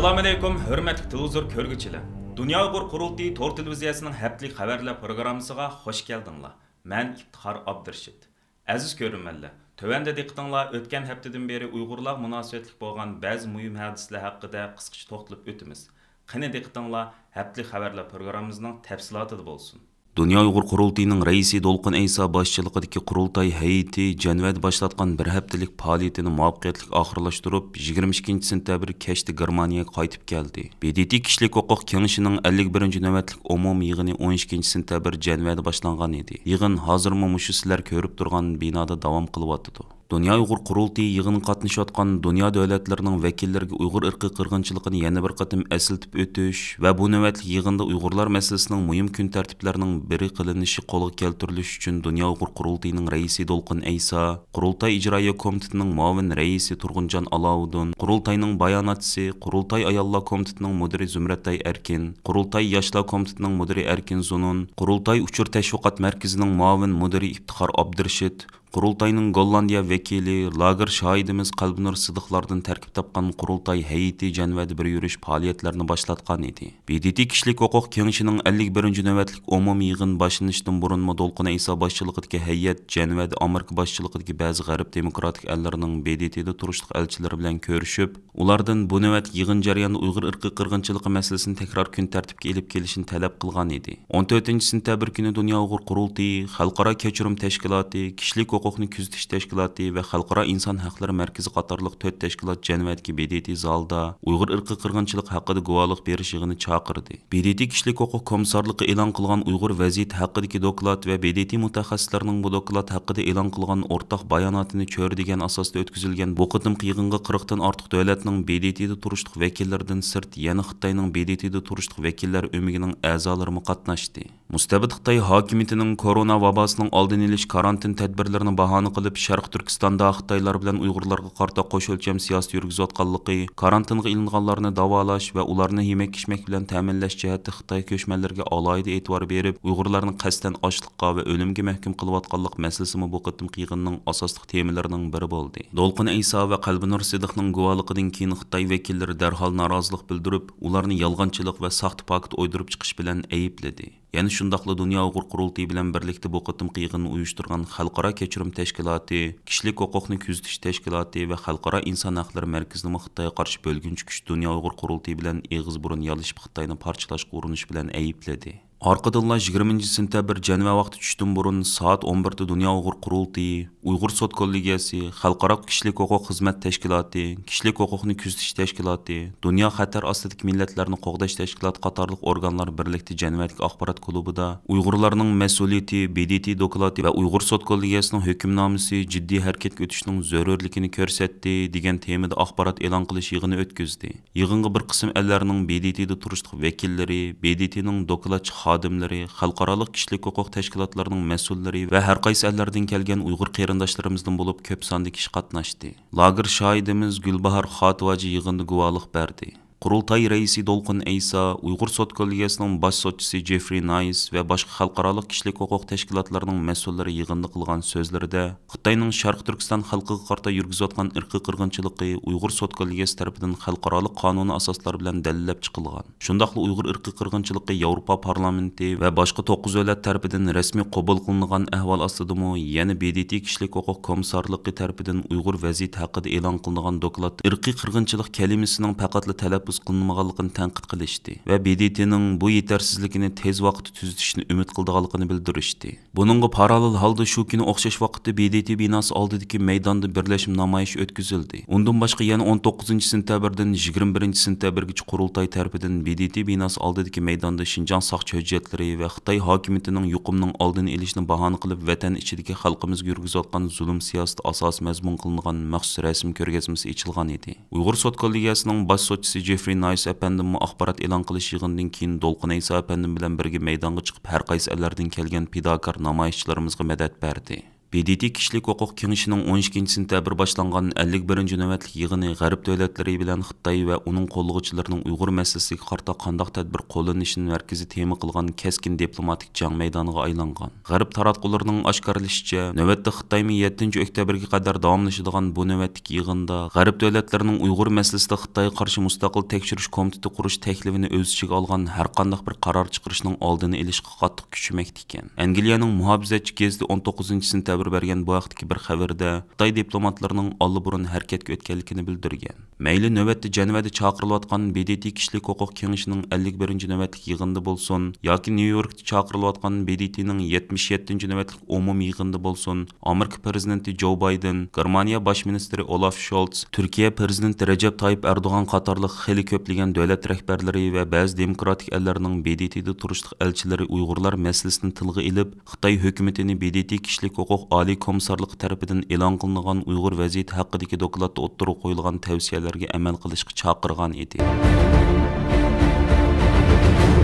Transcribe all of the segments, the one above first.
Assalamu alaykum, hörmətli televizor көрgüçiler. Dünya Uyghur Qurultayı Tor televiziyasının həftəlik xəbərlər proqramısına xoş gəldinglar. Mən İftixar Abdurşid. Aziz görünmənlər, tövəndə diqqətinizlər ötən həftədən beri Uyğurlar münasibətlik bolğan bəzi mühim hadisələr haqqında qısqaça toxtalıb ötümüz. Qani diqqətinizlər həftəlik xəbərlər proqramımızın təfsilatı bolsun. Dünya Uyghur Qurultayının rəisi Dolqun Eysa başçılığındakı qurultay heyəti Cenevada başlatqan bir həftəlik fəaliyyətini muvaffəqiyyətli axırlaşdırıb 22 sentyabr keçdi Germaniyaga qayıtıb gəldi. BDT Kişilik Hüquq Kengişinin 51-ci növbətlik umum yığını 12 sentyabr Cenevada başlanğan idi. Yığın hazırmı muşu sizlər görüb turğan binada davam qılıb atıdı. Dünya Uyghur Qurultayı yığını qatnaşıyotqan dünya dövlətlərinin vəkillərinə Uyghur irqi qırğınçılığını yana bir qatim əsiltib ötüş və bu növbətlik yığında Uyghurlar məsələsinin mühim gün tərtiblərinin biri qılınışı qolğa keltiriliş üçün Dünya Uyghur Qurultayının rəisi Dolqun Eysa, Qurultay İcraiya Komitetinin muavin rəisi Turğuncan Alavudin, Qurultayının bayanatçısı, Qurultay Ayollar Komitetinin müdiri Zümrətay Erkin, Qurultay Yaşlar Komitetinin müdiri Erkin Zunun, Qurultay Uçur Təşviqat Mərkəzinin muavin müdiri İftixar Abdurşid, Qurultayның Gollandiya vəkili, lager şahidimiz Qalbinur Sıdıqlardan tərkib tapqan Qurultay heyəti Cenevada bir yürüyüş fəaliyyətlərini başlatqan idi. BDT Kişilik Hüquq Kengişinin 51-ci növbətlik umum yığın başlanışdan burunmu Dolqun Eysa başçılığındakı heyət Cenevada Amerika başçılığındakı bəzi Qərb demokratik əllərinin BDT'də turuşluq elçiləri bilan görüşüb, ulardan bu növbət yığın jarayonida Uyğur irqi qırğınçılığı məsələsini təkrar gün tərtibə elib kelishini tələb qılğan idi. 14 sentyabr günü Dünya Uyğur Qurultayı, Xalqara Kechirim Təşkilatı, Kişilik Hüquqni Küzetiş Təşkilatı və Xalqara İnsan Hüquqları Mərkəzi qatarlıq 4 təşkilat Cenevadakı BDT zalda Uyğur irqi qırğınçılıq haqqında guvalıq beriş yığını çağırdı. BDT Kişilik Hüquq Komissarlığı elan qılğan Uyğur vəziyyəti haqqındakı doklad və BDT mutaxassislərinin bu doklad haqqında elan qılğan ortaq bayanatını çör degan asasda ötküzülgən bu qıtımqı yığınğa 40-dan artıq dövlətinin BDT'də turuşluq vəkillərdən sırt yana Xitayning BDT'də turuşluq vəkillər ömügünün əzaları qatnaşdı. Mustabid Xitay hakimiyetining korona vabasının aldını elish karantin tədbirlərini bahane qilib Şərq Türkistanda Xitaylar bilan Uyğurlarga qarta qoş ölçəm siyasət yürgüzətqanlığı, karantinga ilinganlarni davalash və ularni yemək-içmək bilan ta'minlash jihati Xitay köçmənlərə alayida e'tibor berib, Uyğurlarni qasdan ochliqqa və o'limga mahkum qilayotganlik masalasimi bu qitim yig'inning asosli temalarining biri bo'ldi. Dolqun Eysa və Qalbinur Sıdıqning guvohligidan keyin Xitay vakillari darhol norozilik bildirib, ularni yolg'onchilik və saxta pakt o'ydirib chiqish bilan aybladi. Yani şundaqla Dünya Uyghur Qurultayı bilan birlikdə bu qitim yig'inni uyushtirgan Xalqara Kechirim Təşkilatı, Kişilik Hüquqni Küzetiş Təşkilatı və Xalqara İnsan Hüquqları Mərkəzini Xitayga qarşı bölgünçü güç Dünya Uyghur Qurultayı bilan eg'iz burun yalışıb Xitayni parçalashga urinish bilan aybladi. Arqadanlar 20 sentyabr Ceneva vaqti tushdan burun saat 11'da Dünya Uyghur Qurultayı, Uyghur Sot Kollegiyasi, Xalqaro Kişilik Hüquq Xizmat Təşkilatı, Kişilik Hüquqni Küzetiş Təşkilatı, Dünya Xatar ostidagi millatlarni qo'g'dash tashkiloti qatorliq organlar birlikda Cenevadagi axborot klubida Uyg'urlarning mas'uliyati, BDT doklati va Uyghur Sot Kollegiyasining hukmnomasi jiddiy harakatga o'tishning zarurligini ko'rsatdi degan temada axborot e'lon qilish yig'ini o'tkazdi. Yig'inga bir qism ellarning BDT'da turishliq vakillari, BDTning doklatchi xodimlari, xalqarалық kişilik hüquq təşkilatlarının məsulları və hər qaysı əllərdən gələn Uyğur qeyrindaşlarımızdan olub köp sanlı kişi qatnaşdı. Lager şahidimiz Gülbahar Xatıvacı yığında guvalıq berdi. Qurultay rəisi Dolqun Eysa, Uyğur Sot Kollegiyasının baş sotçusu Jeffrey Nice və başqa xalqarалық kişilik hüquq təşkilatlarının məsulları yığında qılğan sözlərdə Xitayning Şərq Türkistan xalqiga qarta yürgüzətqan irqi qırğınçılığı Uyğur Sot Kollegiyası tərəfindən xalqarалық qanuni asaslar bilan dəlilləb çıxılğan. Şundaqla Uyğur irqi qırğınçılığı Avropa Parlamenti və başqa 9 dövlət tərəfindən rəsmi qəbul qılınğan əhval astidimi, yəni BDT Kişilik Hüquq Komissarlığı tərəfindən Uyğur vəziyyəti haqqında elan qılınğan doklad irqi qırğınçılıq kəliməsinin faqatla tələb qılınmağanlığını tənqid qilishdi və BDT'nin bu yetersizligini tez vaqtda tuzatishni umid qildiganligini bildirishdi. Buningga paralel holda shu kuni o'xshash vaqtda BDT binosi oldidagi maydonda birlashim namoyish o'tkazildi. Undan boshqa yana 19 sentyabrdan 21 sentyabrgacha qurultay tarafidan BDT binosi oldidagi maydonda Şinjan saqchi hujjatlari va Xitoy hokimiyatining yuqumning oldini olishni bahona qilib vatan ichidagi xalqimizga yurgizayotgan zulm siyosati asos mazmun qilingan maxsus rasm ko'rgazmasi ochilgan edi. Uyg'ur Sot Kollegiyasining bosh sotchisi Jeffrey Nice əpəndim axbarat elan qilish yığından keyin Dolqun Eysa əpəndim bilan birga maydonga chiqib har qaysi ellərdən kelgan pidakar namoyishchilarimizga madad berdi. BDT Kişilik Hüquq Kengişining 12 sentabr boshlangan 51 navbatlik yig'ini G'arb davlatlari bilan Xitoy va uning qo'llovchilarining Uyg'ur masalasiga qarta qanday tadbir qo'llanishini markaziy tema qilgan keskin diplomatik jang maydoniga aylangan. G'arb taratqullarining oshkorlashicha, navbatda Xitoyning 7 oktyabrga qadar davomlashadigan bu navbatlik yig'inda G'arb davlatlarining Uyg'ur masalasida Xitoyga qarshi mustaqil tekshirish komiteti qurish taklifini o'z ichiga olgan har qanday bir qaror chiqarishning oldini olishga qattiq kuchmakda ekan. Angliyaning muhofizatchi gazeti 19 sentabr bergan bu vaqtdagi bir xabarda Xitoy diplomatlarining olliburun harakatga o'tganligini bildirgan. Mayli navbatda Jenevada chaqirilayotgan BDT Kişilik Hüquq Kengishining 51 navbatlik yig'inida bo'lsin yoki Nyu-Yorkda chaqirilayotgan BDTning 77 navbatlik umumiy yig'inida bo'lsin, Amerika prezidenti Joe Biden, Germaniya bosh ministri Olaf Scholz, Turkiya prezidenti Recep Tayyip Erdo'g'an qatorliq xili ko'plagan davlat rahbarlari va ba'zi demokratik ellarning BDTda turishliq elchilari Uyg'urlar masalasini tilga ilib, Xitoy hukumatini BDT Kişilik Hüquq Oliy komissarligi tarafidan e'lon qilingan Uyg'ur vaziyati haqidagi dokladda o'ttirib qo'yilgan tavsiyalarga amal qilishga chaqirgan edi.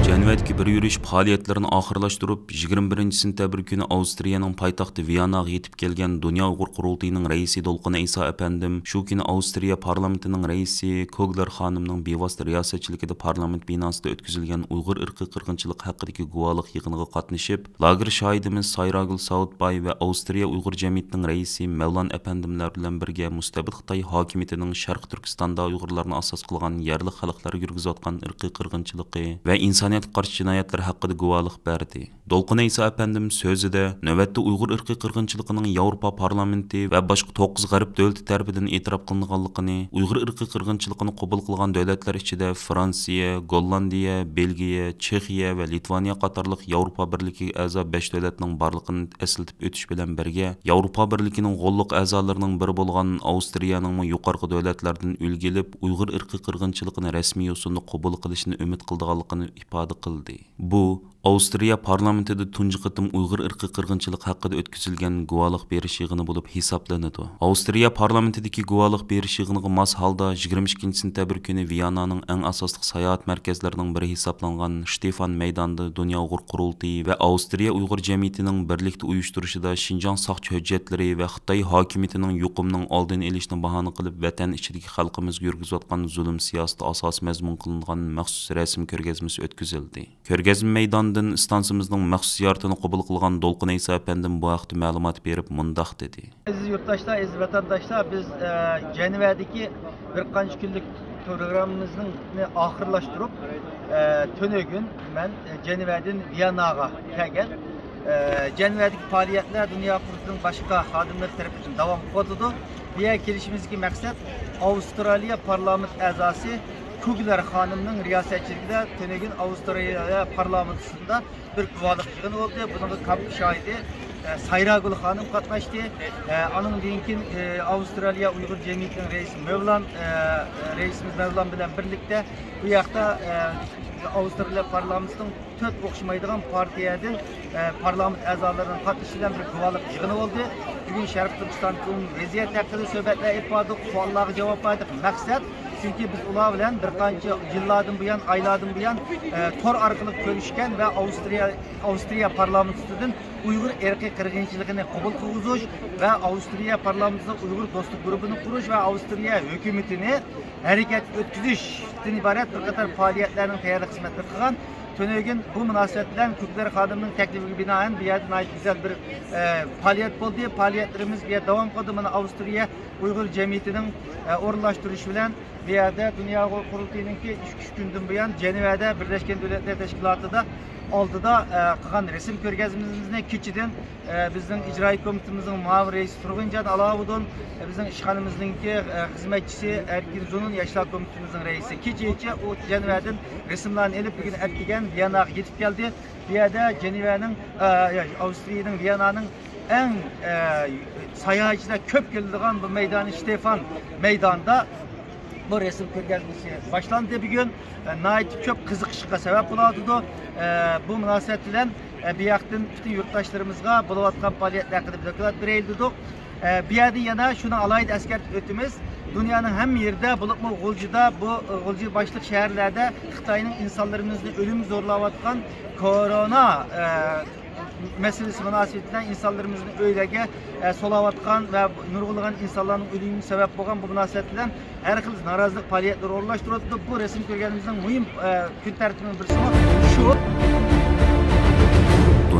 Jenevadagi bir yurish faoliyatlarini oxirlashtirib, 21 sentabr kuni Avstriyaning poytaxti Viyanaga yetib kelgan Dunyo Uyg'ur qurultiyining raisi Dolqin Isa apandim shu kuni Avstriya parlamentining raisi Kogler xonimning bevosita riyosatchiligida parlament binosida o'tkazilgan Uyg'ur irqiy qirg'inchilik haqidagi guvohlik yig'iniga qatnashib, lager shohidimiz Sayragul Saudbay va Avstriya Uyg'ur jamiyatining raisi Mavlon apandimlar bilan birga mustabid Xitoy hokimiyatining Sharq Turkistonda Uyg'urlarni asos qilgan yerli xalqlar yurgizayotgan irqiy qirg'inchiligi va insoniyat qarshi jinoyatlar haqida guvohlik berdi. Dolqin Isa apandim so'zida navbatda Uyg'ur irqiy qirg'inchiligining Yevropa parlamenti va boshqa 9 g'arb davlati tomonidan e'tirof qilinganligini, Uyg'ur irqiy qirg'inchiligini qabul qilgan davlatlar ichida Fransiya, Gollandiya, Belgiya, Chexiya va Litvaniya qatorliq Yevropa birligiga a'zo 5 davlatning borligini eslatib o'tish bilan birga, Yevropa birligining g'olliq a'zolarining biri bo'lgan Avstriyaning yuqorqi davlatlardan ulgilib, Uyg'ur irqiy qirg'inchiligini rasmiy yo'sinda qabul qilishni umid qilganligini ifoda qildi. Bu Avstriya parlamentida tunji qitim Uyg'ur irqiy qirg'inchilik haqida o'tkazilgan guvohlik berish yig'ini bo'lib hisoblanadi. Avstriya parlamentidagi guvohlik berish yig'iniga mos holda 22 sentabr kuni Viyananing eng asosli sayohat markazlarining biri hisoblangan Stefan maydonida Dunyo Uyg'ur qurultiyi va Avstriya Uyg'ur jamiyatining birlikda uyushtirishida Xinjiang soqchi hujjatlari va Xitoy hokimiyatining yuqumning oldini olishni bahona qilib vatan ichidagi xalqimizga yurgizayotgan zulm siyosati asos mazmun qilingan maxsus rasm ko'rgazmasi o'tkazildi. Ko'rgazma maydonida istansimizning maxsus ziyoratini qabul qilgan Dolqin Isa apandim bu haqda ma'lumot berib mundaq dedi. Aziz yurttaşlar, aziz vatandaşlar, biz Jenevadagi bir qancha kunlik programmamızı oxirlashtirib, tönögün men Jenevadan Viyanaga kelgan. Jenevadagi faoliyatlar Dunyo qurultiyining boshqa xodimlari tomonidan davom etadi. Bu yerga kelishimizdagi maqsad Avstraliya parlament a'zosi Kogler xonimning riyosatchiligida tönögün Avstraliya parlamentida bir guvohlik yig'ini bo'ldi. Bunga kamp shohidi Sayragul xanım qatnaşdı. Onun linkin Avstraliya Uyghur Cemiyeti'nin reisimiz Mevlan bilen birlikte bu yakta Avstraliya parlamentinin tört okşamaydıgan partiyadan parlament azalarının qatnashidan bir guvohlik yig'ini oldu. Bugün Sharq Turkistonning vaziyat haqida suhbatlar etdik, savollarga javob berdik. Maqsad çünkü biz ular bilan bir qancha yillardan buyon, oylardan buyon tor orqali ko'rishgan va Avstriya parlamentidan Uyghur irqiy qirg'inchiligini qabul qilish va Avstriya parlamentida Uyghur do'stlik guruhini qurish va Avstriya hukumatini harakat o'tkazishdan iborat bir qator faoliyatlarning tayyorlik xizmatini qilgan. Tönögün bu münasebetler Kogler xanımның teklifiga binaen bir yerden güzel bir faaliyet oldu. Faaliyetlerimiz bir yer devam kıldı. Avstriya Uyghur Cemiyeti'nin orunlaştırışı bilen bir yerde Dünya Kurultayı'nın ki 3 gündün bu yan Jenevada Birleşken Devletler Teşkilatı'da aldıda kılan resim körgezimizin keçiden bizden icra komitemizin muavin reisi Turguncan Alavudun, bizden işhanımızın ki hizmetçisi Erkin Zun'un yaşlar komitemizin reisi keçi o Jeneva'dan resimlerini elip bugün erkegen Viyana'ya yetip geldi. Bir yerde Jeneva'nın Avustriya'nın Viyana'nın en sayahatçıda köp geldiğin bu meydanı Stefan meydanda bu resim körgezmesi başlandı bugün. Nait köp kızıkışıkka sebep buladıdı. Bu münasebet bilen bir yakın bütün yurttaşlarımızga buluvatkan faaliyetler hakkında bir doklad vereyildik. Bir yerden yana şunu alaydı asker ötümüz. Dünyanın hem yerde bulutma Gulcu'da bu Gulcu başlık şehirlerde Xitay'ın insanlarımızı ölüm zorlavatkan korona meselesi münasebetiyle insanlarımızın öylege solavatkan ve nurgulagan insanların ölümüne sebep olan bu münasebetiyle her xil narazılık faaliyetleri orlaştırıldı. Bu resim görgenimizden mühim gün tertibinin birisi şu.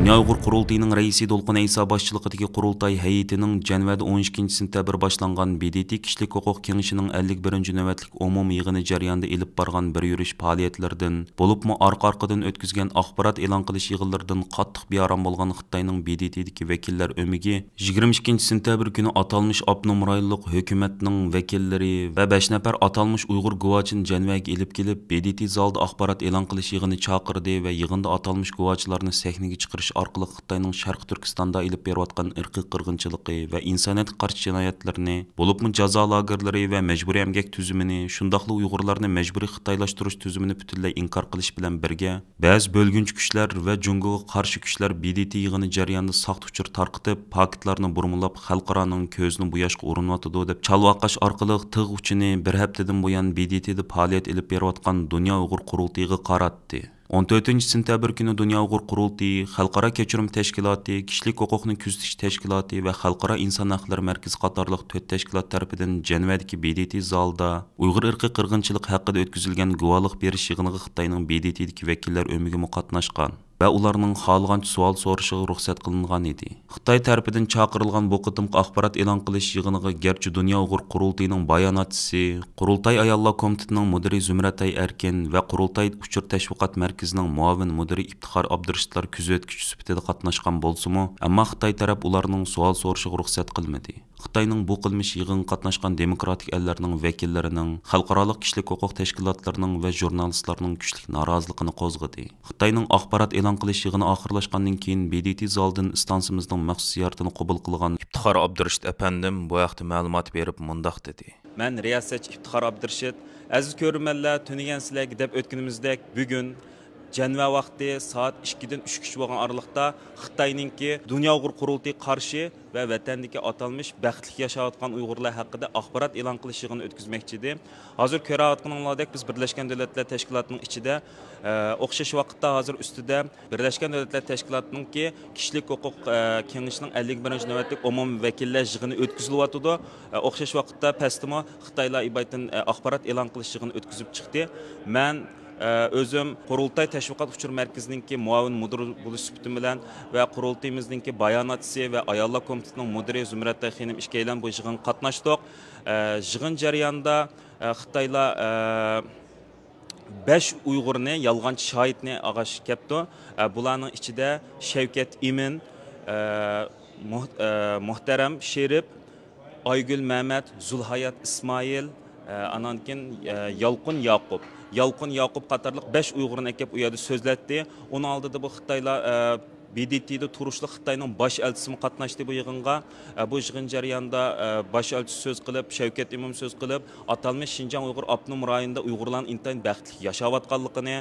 Dünya Uyghur Qurultayının reisi Dolqun Eysa başçılığındaki Qurultay heyetinin Cenvada 12 sentabr başlanğan BDT Kişilik Hukuk Kengişinin 51. növetlik umum yığını jarayonida elip bargan bir yürüyüş faaliyetlerden, bolupmu arka-arkadan ötküzgen axbarat elan qilish yig'inlaridan qattiq bearam bolgan Xitoyning BDT'deki vekiller ömigi 22 sentabr günü atalmış Abnum rayonluq hökumatning vekilleri ve 5 nafar atalmış Uyghur guvachin Cenva'ga elip kelib BDT zalda axbarat elan qilish yig'ini chaqirdi ve yig'inda atalmış guvachlarni sahnaga chiqarish orqali Xitoyning Sharq Turkistonda elib berayotgan irqiy qirg'inchiligi va insoniyatga qarshi jinoyatlarni, bo'libmi jazo lagerlari va majburiy emgak tuzumini, shundaqla Uyg'urlarni majburiy xitoylashtirish tuzumini butunlay inkor qilish bilan birga, ba'zi bo'lgunchi kuchlar va Jungoga qarshi kuchlar BDT yig'ini jarayonida saqt uchur tarqitib, paketlarni burmulab xalqaroning ko'zini bo'yashga urinyotidi deb chalvaqash orqali tig' uchini bir haftadan buyon BDTda faoliyat elib berayotgan Dunyo Uyg'ur Qurultayiga qaratdi. 14 sentabr günü Dünya Uyghur Qurultayı, Xalqaro Kechirim Tashkiloti, Kishilik huquqni kuzatish tashkiloti va Xalqaro inson haqlari markazi qatorliq 4 tashkilot tarafidan Cenva'dagi BDT zalida Uyg'ur irqiy qirg'inchilik haqida o'tkazilgan guvohlik berish yig'iniga Xitoyning BDTdagi vakillar o'migi qatnashgan ve ularning xohlagancha savol so'rashiga ruxsat qilingan edi. Xitoy tarafidan chaqirilgan bu qitimqi axborot e'lon qilish yig'iniga garchi Dunyo Uyg'ur Qurultayining bayonotchisi, Qurultay ayollar komitetining mudiri Zumratay Erkin va Qurultay uchur tashviqot markazining muavin mudiri Iftixor Abdurashidlar kuzatuvchi sifatida qatnashgan bo'lsa-mu, ammo Xitoy taraf ularning savol so'rashiga ruxsat qilmadi. Xitoyning bu qilmish yig'inga qatnashgan demokratik ellarning vakillarining, xalqaro kishilik huquq tashkilotlarining va jurnalistlarning kuchli noroziligini qo'zg'adi. Xitoyning axborot e'lon qilish yig'ini oxirlashgandan keyin BDT zaldan istansimizning maxsus ziyoratini qabul qilgan Iftixor Abdurashid apandim bu haqda ma'lumot berib mundaq dedi. Men riyosatchi Iftixor Abdurashid, aziz ko'rmanlar, tunigan sizlarga deb o'tganimizdek bugun Cenva vaqti saat 2'den 3 bo'lgan aralıqda Xitoyninki Dunyo Uyg'ur Qurultayi qarshi va vatandagi atalmış baxtli yashayotgan Uyg'urlar haqida axborot e'lon qilish yig'ini o'tkazmoqchi edi. Hozir ko'rayotganinglardek biz Birlashgan Davlatlar Tashkilotining ichida o'xshash vaqtda hozir ustida Birlashgan Davlatlar Tashkilotininki Kishilik huquq kengashining 51 navbatlik umumiy vakillar yig'ini o'tkazilyotdi. O'xshash vaqtda pastimo Xitoylar iboratin axborot e'lon qilish yig'ini o'tkazib chiqdi. Men özüm Qurultay Tashviqot uchur markazininki muavin mudiri bo'lish sifatim bilan va Qurultayimizningki bayonotchisi va ayollar komitetining mudiri Zumratay xonim ishkaylan bu yig'in qatnashdik. Yig'in jarayonida Xitoylar 5 Uyg'urni yolg'onchi shohidni ag'ash kepti. Bularning ichida Shavkat Imin, Muhtaram Sherif, Aygül Mehmet, Zulhayat İsmail, anankin Yalqun Yaqub qatarlıq 5 Uyg'urni akab u yerda so'zlatdi. Onun aldida bu Xitoylar BDT'de turuşlu Xitoyning baş elchisi qatnashdi bu yig'inga. Bu yig'in jarayonida baş elchisi so'z qilib, Shavkat Imom so'z qilib, atalmış Şinjan Uyg'ur Abnum rayonida Uyg'urlarning intayin baxtli yashayotganligini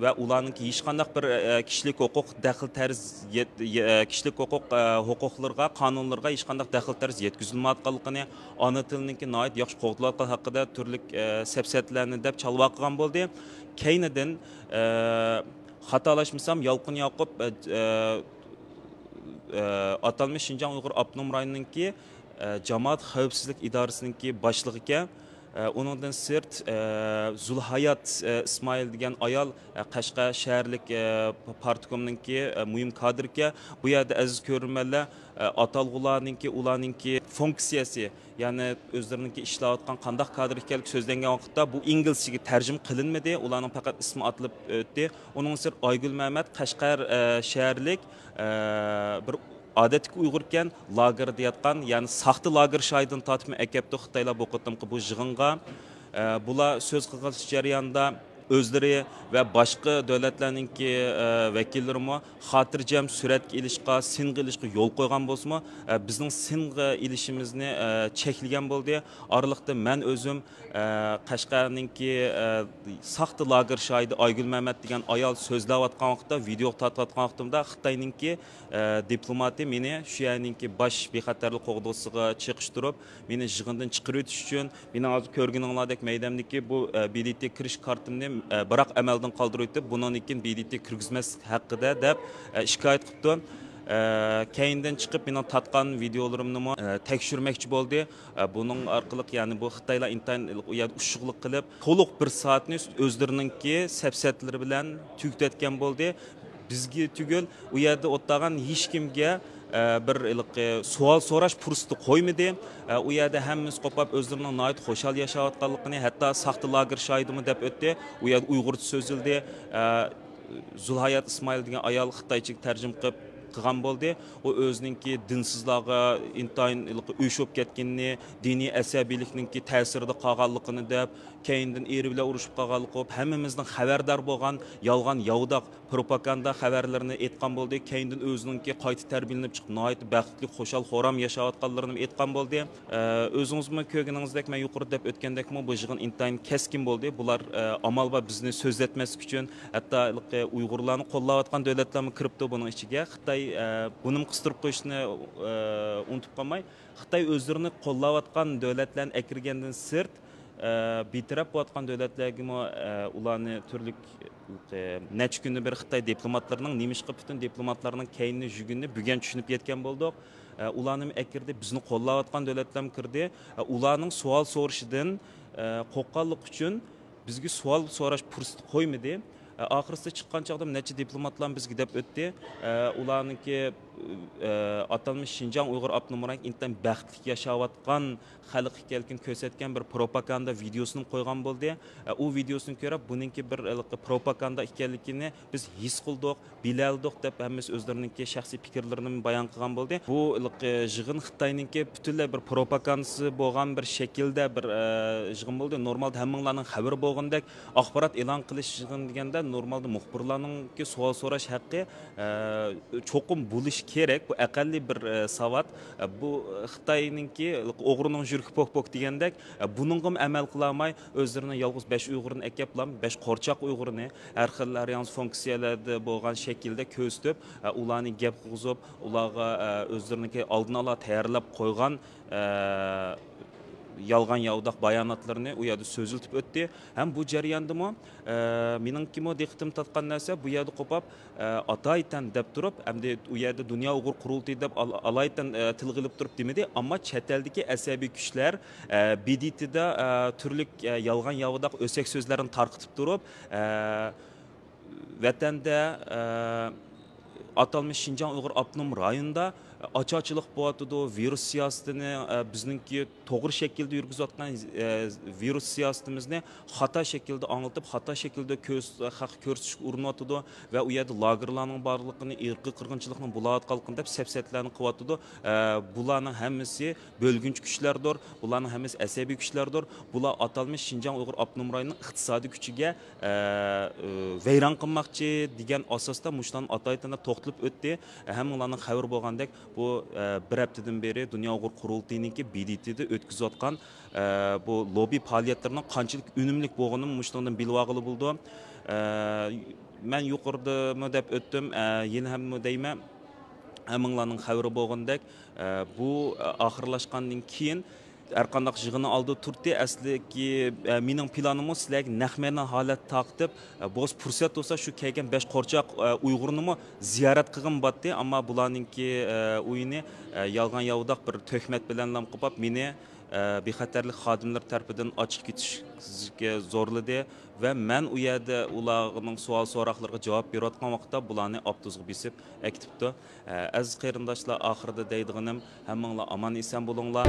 va ularning hech qanday bir kishilik huquq daxl tarz kishilik huquqlarga, qonunlarga hech qanday daxl tarz yetkazilmayotganligini, ona tilininki nihoyat yaxshi qo'llanilgan haqida turli safsatlarni deb chalvaqgan bo'ldi. Keynidan xatolaşmasam Yalqun Yaqub atalmış Şinjan Uyg'ur Abnum rayonininki Jamoat xavfsizlik idorasininki boshlig'i ekan. Onundan sırt Zulhayat İsmail degan ayol Qashqa shaharlik partikomininki muhim kadr ekan. Bu yerda aziz ko'rmanlar atalg'ularninki ularninki funksiyasi, ya'ni o'zlarininki ishlayotgan qanday kadr ekanligi so'zlangan vaqtda bu inglizchaga tarjima qilinmadi. Ularning faqat ismi atilib o'tdi. Onun sırt Aygül Mehmet Qashqar shaharlik bir odatdagi Uyg'urkan lagerda yotgan, ya'ni saxta lager shohidini tatmi akabdi Xitoylar bu qitimqi bu yig'inga. Bular so'z qilgan jarayonda özleri ve başka devletlerninki vekillerimi xotirjam suratga ilishga, singa ilishga yo'l qo'ygan bo'lsa-mu, bizning singa ilishimizni cheklagan bo'ldi. Aralıqda men o'zim Qashqarninki saxta lager shohidi Aygül Mehmet degan ayol so'zlayotgan vaqtda, video tarqatgan vaqtimda Xitoyninki diplomati meni shu yerninki bosh bexatarlik qo'g'dosiga chiqishtirib, meni yig'indan chiqarib o'tish uchun, meni hozir ko'rganinglardek maydamdagi bu BDT kirish kartimni biroq amaldan qoldirib o'tib, bundan keyin BDT kirgizmas haqida deb shikoyat qildi. Keyindan chiqib mening tatgan videolarimni tekshirmoqchi bo'ldi. Buning orqali ya'ni bu Xitoylar internet ushuqlik qilib, to'liq bir soatni o'zlarininki safsatlari bilan tugatgan bo'ldi. Bizga tugul u yerda o'tgan hech kimga bir savol so'rash fursati qo'ymadi. U yerda hammamiz qo'pab o'zlarining nihoyat xo'shal yashayotganligini, hatto saxta lager shoidimi deb o'tdi. U yerda uyg'urcha so'zildi. Zulhayat Ismoil degan ayol xitoycha tarjima qilgan bo'ldi. O o'zininki dinsizlarga intayin uyushib ketganini, diniy asabiylikninki ta'sirida qolganligini deb, keyindan eri bilan urushib qolganligi, hammamizning xabardor bo'lgan yolg'on yovdaq propaganda xabarlarini aytgan bo'ldi. Keyindan o'zininki qayta tarbiyalanib chiqib, nihoyat baxtli, xo'shal, xo'ram yashayotganlarini aytgan bo'ldi. O'zingizmi ko'rganingizdek, men yuqori deb o'tgandekmi, bu yig'in intayin keskin bo'ldi. Bular amal va bizni so'zlatmaslik uchun hatto Uyg'urlarni qo'llayotgan davlatlarni kiribdi buning ichiga. Xitoy buni qistirib qo'yishni unutib qolmay, Xitoy o'zlarini qo'llayotgan davlatlarni akirgandan sirt betaraf bo'layotgan davlatlarga ularni turli necha kundan beri Xitoy diplomatlarining nemishqa butun diplomatlarning keyinni jugunni bugun tushunib yetgan bo'ldik. Ularni akirdi, bizni qo'llayotgan davlatlar kirdi. Ularning savol so'rashidan qo'rqqanlik uchun bizga savol so'rash fursati qo'ymadi. Oxirida chiqqan chaqda necha diplomatlar bizga deb o'tdi. Ularningki atalmış Şinjan Uyghur Abnum Rayk intan baxtli yashayotgan xalq ekanligini ko'rsatgan bir propaganda videosini qo'ygan bo'ldi. U videosini ko'rib, buningki bir propaganda ekanligini biz his qildik, bilaldik deb hammamiz o'zlariningki shaxsiy fikrlarini bayon qilgan bo'ldi. Bu yig'in Xitoyningki butunlay bir propagandasi bo'lgan bir shaklda bir yig'in bo'ldi. Normalda hammanglarning xabari bo'lgandek axborot e'lon qilish yig'in deganda normalda muxbirlarningki savol so'rash haqqi cho'qim bo'lish kerak. Bu aqalli bir savat. Bu Xitoyningki o'g'rining jurki pok degandek buningga amal qilmay o'zlarini yolg'iz 5 Uyg'urni akaplam, 5 qorchoq Uyg'urni har xil variant funksiyalarda bo'lgan shaklda ko'zitib, ularni gap qilib, ularga o'zlariniki oldin ola tayyorlab qo'ygan yolg'on yovdaq bayonotlarni u yerda so'ziltib o'tdi. Ham bu jarayondami meninkimi diqqatim tortgan narsa bu yerda qo'pab ataytan deb turib, hamda u yerda Dunyo Uyg'ur qurultiyi deb alaytan tilg'ilib turib demadi, ammo chet eldagi asabiy kuchlar BDTda turli yolg'on yovdaq o'sak so'zlarini tarqitib turib, vatanda atalmış Şinjan Uyghur Abnum rayonida açıqçılıq bo'yatdi, virus siyosatini bizningki to'g'ri shaklda yurgizayotgan virus siyosatimizni xato shaklda anlatib, xato shaklda haq ko'rsatishga urinyapti va u yerda lagerlarning borligini, irqiy qirg'inchilikni bo'layotganligini deb safsatlarni qilyapti. Bularning hammasi bo'lgunchi kuchlardir, bularning hammasi asabiy kuchlardir. Bular atalmış Şinjan Uyghur Abnum rayonining iqtisodiy kuchiga vayron qilmoqchi degan asosda mushlarni ataytana to'xtalib o'tdi. Hammalarning xabar bo'lgandek bu bir haftadan beri Dunyo Uyg'ur qurultiyiningki BDT'da o'tkazayotgan bu lobby faoliyatlarining qanchalik unumli bo'lganini mushlardan bilib olg'ili bo'ldi. Men yuqorida deb o'tdim, yana ham deyman, hammalarning xabari bo'lgandek bu oxirlashgandan keyin har qanday yig'ini oldi turdi. Asliki mening planim sizlarga naqmana holat taqtib, bo'z fursat bo'lsa shu kelgan 5 qorchoq Uyg'urni ziyorat qilgan bo'ldi, ammo bularningki uyini yolg'on yovdaq bir tuhmat bilan lam qilib meni bexatarlik xodimlar tarafidan ochiq ketishga zo'rladi va men u yerda ularning savol so'roqlariga javob berayotgan vaqtda bularni avtobusga besib aktivdi. Aziz qarindoshlar, oxirida deydiganim, hammanglar omon eson bo'linglar.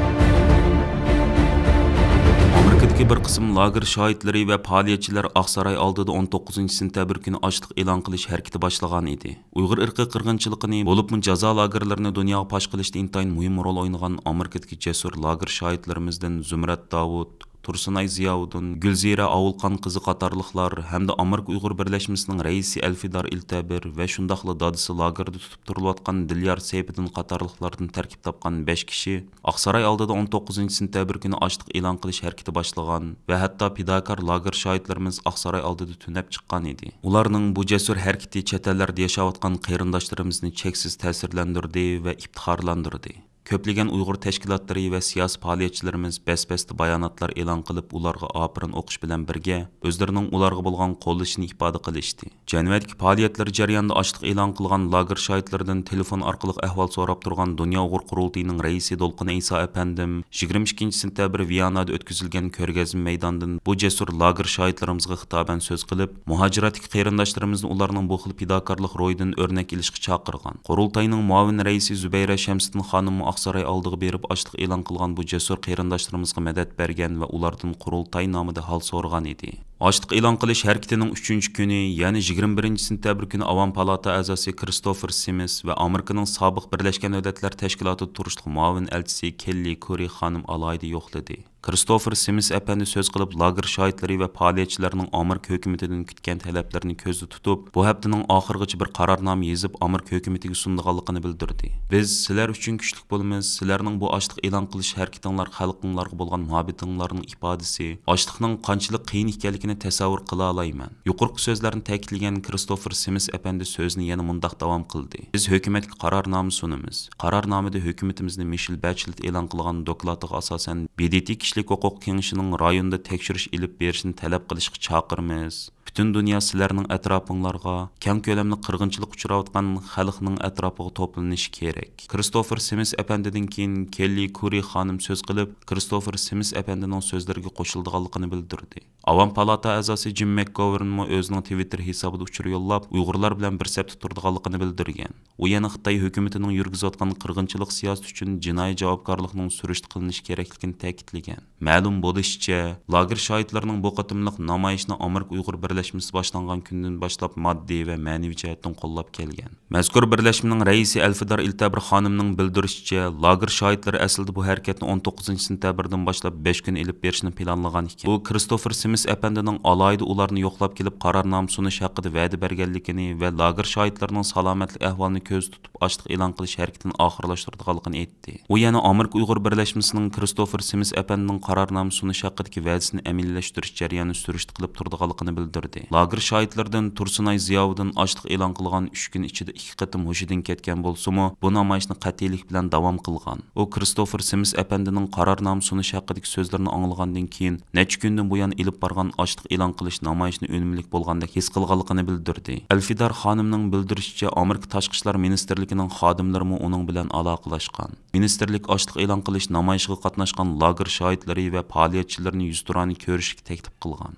Amerikadagi bir qism lager shoidlari va faoliyatchilar Oqsaroy oldida 19-sentabr kuni ochliq e'lon qilish harakati boshlagan edi. Uyg'ur irqiy qirg'inchiligini bo'libmi jazo lagerlarini dunyoga pash qilishda intayin muhim rol o'ynagan Amerikadagi jasur lager shoidlarimizdan Zumrat Davud, Tursunay Ziyovuddin, Gulzira Avulqan qizi qatorliqlar hamda Amerika Uyg'ur birlashmasining raisi Alfidar Iltabir va shundaqla dadisi lagerda tutib turilayotgan Dilyar Seyfiddin qatorliqlardan tarkib topgan 5 kishi Oqsaroy oldida 19-sentabr kuni ochliq e'lon qilish harakati boshlagan va hatto fidokor lager shoidlarimiz Oqsaroy oldida tunab chiqqan edi. Ularning bu jasur harakati chet ellarda yashayotgan qarindoshlarimizni cheksiz ta'sirlantirdi va iftixorlantirdi. Köplagan Uyg'ur tashkilotlari va siyosiy faoliyatchilarimiz bes-besti bayonotlar e'lon qilib, ularga opirin o'qish bilan birga o'zlarining ularga bo'lgan qo'llashini ifoda qilishdi. Janubiydagi faoliyatlar jarayonida ochliq e'lon qilgan lager shohidlaridan telefon orqali ahvol so'rab turgan Dunyo Uyg'ur qurultiyining raisi Dolqin Iso apandim 22-sentabr Viyanada o'tkazilgan ko'rgazma maydonidan bu jasur lager shohidlarimizga xitoban so'z qilib, muhojiratdagi qarindoshlarimizni ularning bu xil fidokorlik ro'yidan o'rnak ilishga chaqirgan. Qurultayning muavin raisi Zubayra Shamsiddin xonim Oqsaroy oldiga berib ochliq e'lon qilgan bu jasur qarindoshlarimizga madad bergan va ulardan qurultay nomida hol so'ragan edi. Ochliq e'lon qilish harakatining 3-kuni, ya'ni 21-sentabr kuni Avam palata a'zosi Christopher Simis va Amerikaning sobiq Birlashgan Davlatlar Tashkiloti turishliq muavin elchisi Kelly Curry xonim alayida yo'qladi. Christopher Simis apandi so'z qilib, lager shohidlari va faoliyatchilarining Amerika hukumatidan kutgan talablarini ko'zda tutib, bu haftaning oxirigacha bir qarornoma yozib Amerika hukumatiga sundiganligini bildirdi. Biz sizlar uchun kuchli bo'lamiz. Sizlarning bu ochliq e'lon qilish harakatinglar xalqinglarga bo'lgan muhabbatinglarning ifodasi, ochliqning qanchalik qiyin ekanligini tasavvur qila olmayman. Yuqorqi so'zlarni ta'kidlagan Christopher Simis apandi so'zni yana mundaq davom qildi. Biz hukumatga qarornoma sunamiz. Qarornomada hukumatimizni Michelle Bachelet e'lon qilgan doklatiga asosan BDT Kishilik huquq kengashining rayonda tekshirish ilib berishni talab qilishga chaqiramiz. Bütün dünya sizlərinin ətrafınlarga, kəm köləmli qırğınçılıq uçurayotgan xalqning ətrafiga toplanishi kerak. Christopher Simis əpəndidən keyin Kelly Curry xonim söz qilib, Christopher Simis əpəndining so'zlariga qo'shilganligini bildirdi. Avam palata a'zosi Jim McGovern mo o'zining Twitter hisobida uchur yo'llab, Uyg'urlar bilan bir sapda turganligini bildirgan. U yana Xitoy hukumatining yurgizayotgan qirg'inchilik siyosati uchun jinoiy javobgarlikning surishti qilinishi kerakligini ta'kidlagan. Ma'lum bo'lishicha, lager shohidlarining bu qatimliq namoyishni Amerika Uyg'ur birlashmasi boshlangan kundan boshlab moddiy va ma'naviy jihatdan qo'llab kelgan. Mazkur birlashmaning raisi Alfidar Iltabir xonimning bildirishicha, lager shohidlari aslida bu harakatni 19-sentabrdan boshlab 5 kun elib berishni planlagan ekan. Bu Christopher Simis apandining alayida ularni yo'qlab kelib qarornoma sunish haqida va'da berganligini va lager shohidlarining salomatlik ahvolini ko'z tutib ochliq e'lon qilish harakatini oxirlashtirganligini aytdi. U yana Amerika Uyg'ur birlashmasining Christopher Simis apandining qarornoma sunish haqidagi va'dasini amaliylashtirish jarayonini surishti qilib turganligini bildirdi. Lager shohidlaridan Tursunay Ziyoviddin ochliq e'lon qilgan 3 kun ichida 2 qatim hushidan ketgan bo'lsa-mu, bu namoyishni qat'iylik bilan davom qilgan. U Christopher Simis apandining qarornoma sunish haqidagi so'zlarini anglagandan keyin necha kundan buyon ilib borgan ochliq e'lon qilish namoyishni unumlik bo'lgandek his qilganligini bildirdi. Alfidar xonimning bildirishicha, Amerika Tashqi ishlar ministrligining xodimlari uning bilan aloqalashgan. Ministrlik ochliq e'lon qilish namoyishiga qatnashgan lager shohidlari va faoliyatchilarini yuzturani ko'rishga taklif qilgan.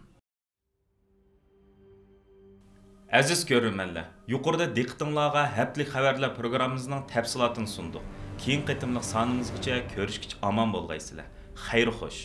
Aziz ko'ruvchilar, yuqorida diqqatingizga haftalik xabarlar programmamizning tafsilotini sundik. Keyin qitimliq sonimizgacha ko'rishgacha omon bo'lgaysizlar. Xayr xo'sh.